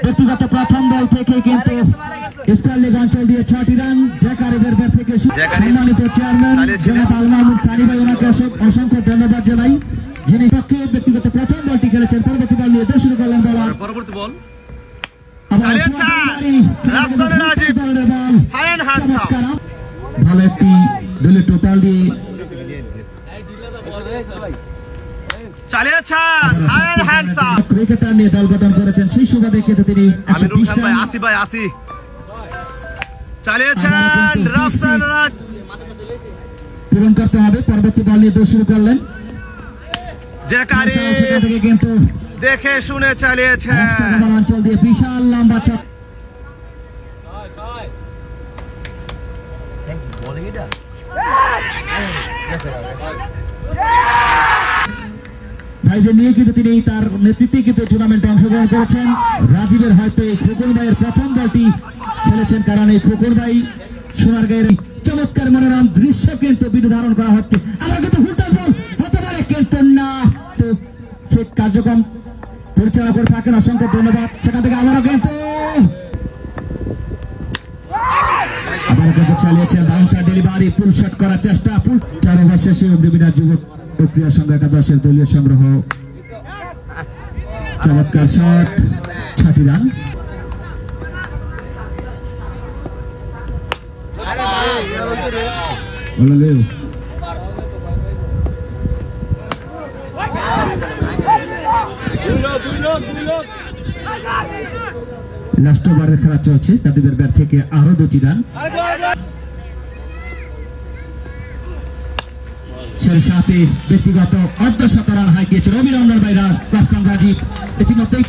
ব্যক্তিগত প্রথম বল থেকে কিন্তু স্কোয়ার লেগ অঞ্চল দিয়ে 6টি রান। জ্যাকারের ব্যাট থেকে সম্মানিত চেয়ারম্যান জনাব আল মাহমুদ সানি ভাই, ওনাকে অসংখ্য ধন্যবাদ জানাই, যিনি পক্ষে ব্যক্তিগত প্রথম বলটি খেলেছেন। পরবর্তী বল নিয়ে শুরু করলেন বলার, পরবর্তী বল ভালো একটি দলের টোটাল দিয়ে ক্রিকেটার নিয়ে দল গঠন করেছেন। সেই সুবাদে কিন্তু তিনি পূরণ করতে হবে। পরবর্তী বল নিয়ে শুরু করলেন, কিন্তু দেখে শুনে চালিয়েছে অঞ্চল দিয়ে বিশাল লম্বা ছক। ভাইদের নিয়ে কিন্তু তিনি তার নেতৃত্বে কিন্তু টুর্নামেন্টে অংশগ্রহণ করেছেন। রাজীবের হয়তো এই খোকন ভাইয়ের প্রথম বলটি খেলেছেন, কারণ এই খোকন ভাই সোনারগাঁয়ের চমৎকার মনোরম দৃশ্য কিন্তু ভিডিও ধারণ করা হচ্ছে। আবার কিন্তু ফুলটাস বল হতে পারে, কিন্তু না, তো সে কার্যক্রম পরিচালনা করে থাকেন। অসংখ্য ধন্যবাদ। সেখান থেকে আবারও কিন্তু চালিয়েছেন বাউন্সার ডেলিভারি, পুল শট করার চেষ্টা। 4 ওভার শেষে অগ্নিবীণার যুবক প্রক্রিয়া সংঘ একাদশের দলীয় সংগ্রহ, চমৎকার শট, 6টি রান। লাস্ট ওভারের খেলা চলছে, তাদের ব্যাট থেকে আরো 2টি রান। সেই সাথে ব্যক্তিগত অর্ধশত রান হাঁকিয়েছেন অভিনন্দন ভাই রাজ রাজীব ইতিমধ্যেই।